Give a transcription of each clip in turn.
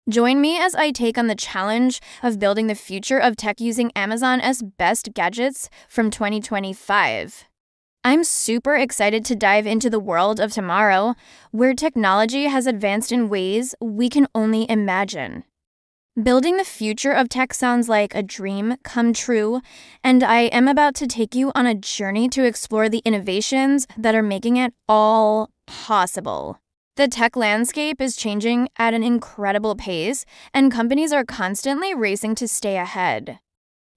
Join me as I take on the challenge of building the future of tech using Amazon's best gadgets from 2025. I'm super excited to dive into the world of tomorrow, where technology has advanced in ways we can only imagine. Building the future of tech sounds like a dream come true, and I am about to take you on a journey to explore the innovations that are making it all possible. The tech landscape is changing at an incredible pace, and companies are constantly racing to stay ahead.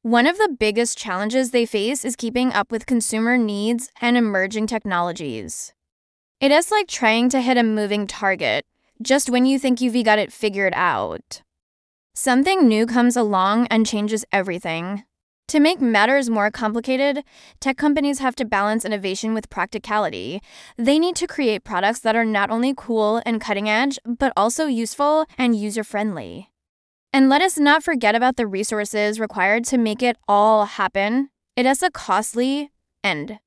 One of the biggest challenges they face is keeping up with consumer needs and emerging technologies. It is like trying to hit a moving target just when you think you've got it figured out. Something new comes along and changes everything. To make matters more complicated, tech companies have to balance innovation with practicality. They need to create products that are not only cool and cutting edge, but also useful and user-friendly. And let us not forget about the resources required to make it all happen. It is a costly and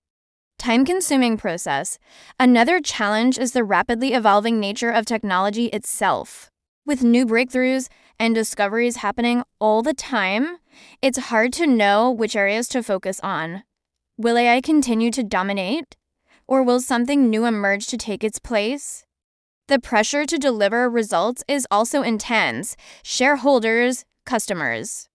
time-consuming process. Another challenge is the rapidly evolving nature of technology itself. With new breakthroughs and discoveries happening all the time, it's hard to know which areas to focus on. Will AI continue to dominate? Or will something new emerge to take its place? The pressure to deliver results is also intense. Shareholders, customers,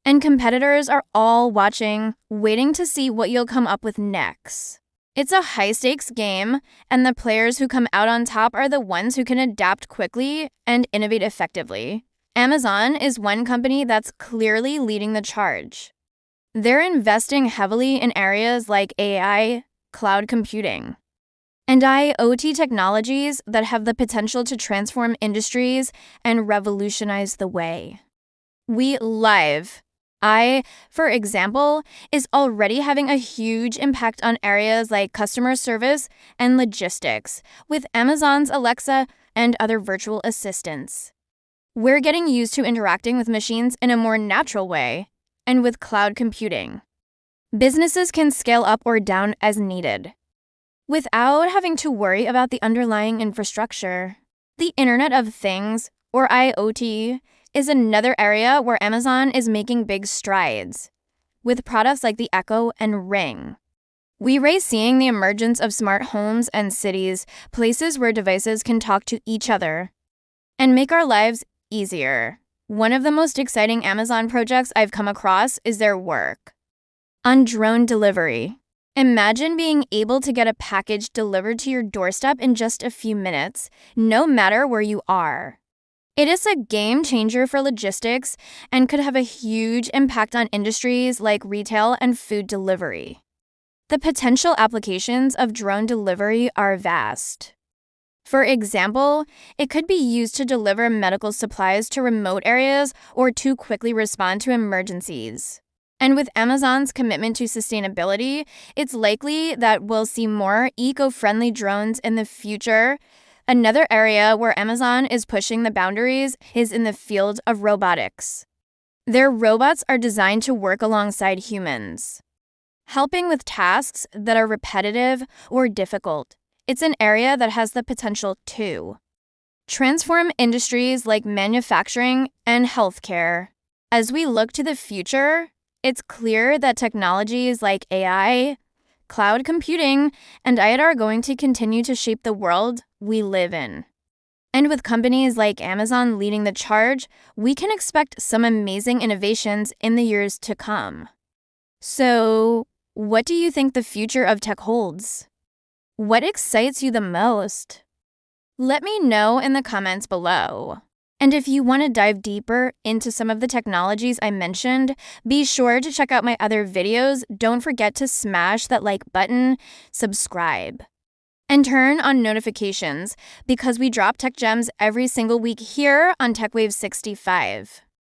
and competitors are all watching, waiting to see what you'll come up with next. It's a high-stakes game, and the players who come out on top are the ones who can adapt quickly and innovate effectively. Amazon is one company that's clearly leading the charge. They're investing heavily in areas like AI, cloud computing, and IoT technologies that have the potential to transform industries and revolutionize the way we live. For example, is already having a huge impact on areas like customer service and logistics with Amazon's Alexa and other virtual assistants. We're getting used to interacting with machines in a more natural way, and with cloud computing, businesses can scale up or down as needed, without having to worry about the underlying infrastructure. The Internet of Things, or IoT, is another area where Amazon is making big strides, with products like the Echo and Ring. We're seeing the emergence of smart homes and cities, places where devices can talk to each other and make our lives easier. One of the most exciting Amazon projects I've come across is their work on drone delivery. Imagine being able to get a package delivered to your doorstep in just a few minutes, no matter where you are. It is a game changer for logistics and could have a huge impact on industries like retail and food delivery. The potential applications of drone delivery are vast. For example, it could be used to deliver medical supplies to remote areas or to quickly respond to emergencies. And with Amazon's commitment to sustainability, it's likely that we'll see more eco-friendly drones in the future. Another area where Amazon is pushing the boundaries is in the field of robotics. Their robots are designed to work alongside humans, helping with tasks that are repetitive or difficult. It's an area that has the potential to transform industries like manufacturing and healthcare. As we look to the future, it's clear that technologies like AI, cloud computing, and AI are going to continue to shape the world we live in. And with companies like Amazon leading the charge, we can expect some amazing innovations in the years to come. So, what do you think the future of tech holds? What excites you the most? Let me know in the comments below. And if you want to dive deeper into some of the technologies I mentioned, be sure to check out my other videos. Don't forget to smash that like button, subscribe, and turn on notifications because we drop tech gems every single week here on TechWave 65.